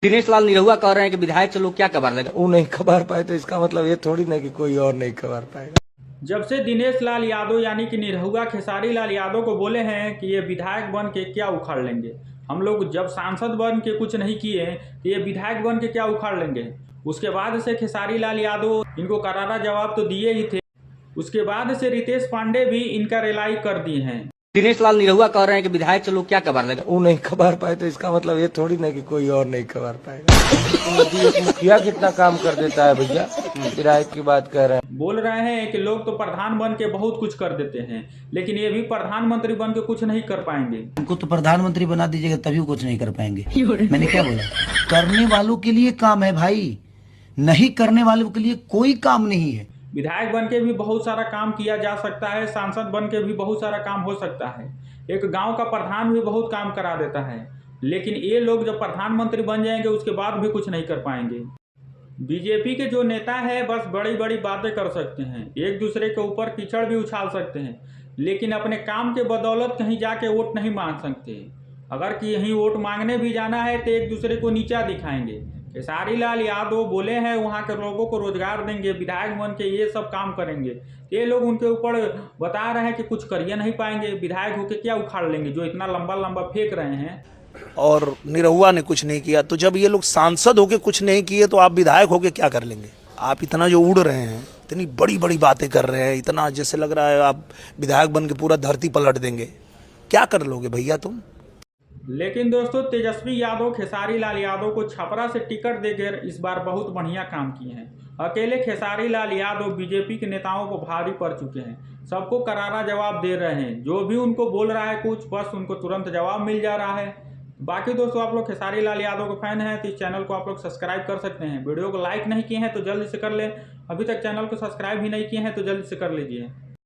दिनेश लाल निरहुआ कह रहे हैं कि विधायक से लोग क्या कबार लेगा। वो नहीं कबार पाए तो इसका मतलब ये थोड़ी ना कि कोई और नहीं कबार पाएगा। जब से दिनेश लाल यादव यानी कि निरहुआ खेसारी लाल यादव को बोले हैं कि ये विधायक बन के क्या उखाड़ लेंगे, हम लोग जब सांसद बन के कुछ नहीं किए तो ये विधायक बन के क्या उखाड़ लेंगे। उसके बाद से खेसारी लाल यादव इनको करारा जवाब तो दिए ही थे। उसके बाद से रितेश पांडे भी इनका रेलाई कर दिए हैं। दिनेश लाल निरहुआ कह रहे हैं कि विधायक से लोग क्या कबार लेगा। वो नहीं कबार पाए तो इसका मतलब ये थोड़ी ना कि कोई और नहीं कबार पाएगा। मुखिया कितना काम कर देता है भैया, विधायक की बात कह रहे हैं। बोल रहे हैं कि लोग तो प्रधान बन के बहुत कुछ कर देते हैं, लेकिन ये भी प्रधानमंत्री बन के कुछ नहीं कर पाएंगे। उनको तो प्रधानमंत्री बना दीजिएगा तभी कुछ नहीं कर पाएंगे। मैंने क्या बोला, करने वालों के लिए काम है भाई, नहीं करने वालों के लिए कोई काम नहीं है। विधायक बन के भी बहुत सारा काम किया जा सकता है, सांसद बन के भी बहुत सारा काम हो सकता है, एक गांव का प्रधान भी बहुत काम करा देता है। लेकिन ये लोग जब प्रधानमंत्री बन जाएंगे उसके बाद भी कुछ नहीं कर पाएंगे। बीजेपी के जो नेता है बस बड़ी बड़ी बातें कर सकते हैं, एक दूसरे के ऊपर कीचड़ भी उछाल सकते हैं, लेकिन अपने काम के बदौलत कहीं जाके वोट नहीं मांग सकते। अगर कि यहीं वोट मांगने भी जाना है तो एक दूसरे को नीचा दिखाएंगे। खेसारी लाल यादव बोले हैं वहाँ के लोगों को रोजगार देंगे, विधायक बन के ये सब काम करेंगे। ये लोग उनके ऊपर बता रहे हैं कि कुछ कर नहीं पाएंगे, विधायक होके क्या उखाड़ लेंगे जो इतना लंबा लंबा फेंक रहे हैं। और निरहुआ ने कुछ नहीं किया, तो जब ये लोग सांसद होके कुछ नहीं किए तो आप विधायक होके क्या कर लेंगे। आप इतना जो उड़ रहे हैं, इतनी बड़ी बड़ी बातें कर रहे हैं, इतना जैसे लग रहा है आप विधायक बन के पूरा धरती पलट देंगे, क्या कर लोगे भैया तुम। लेकिन दोस्तों तेजस्वी यादव खेसारी लाल यादव को छपरा से टिकट देकर इस बार बहुत बढ़िया काम किए हैं। अकेले खेसारी लाल यादव बीजेपी के नेताओं को भारी पड़ चुके हैं, सबको करारा जवाब दे रहे हैं। जो भी उनको बोल रहा है कुछ बस उनको तुरंत जवाब मिल जा रहा है। बाकी दोस्तों आप लोग खेसारी लाल यादव के फैन हैं तो इस चैनल को आप लोग सब्सक्राइब कर सकते हैं। वीडियो को लाइक नहीं किए हैं तो जल्दी से कर लें, अभी तक चैनल को सब्सक्राइब भी नहीं किए हैं तो जल्दी से कर लीजिए।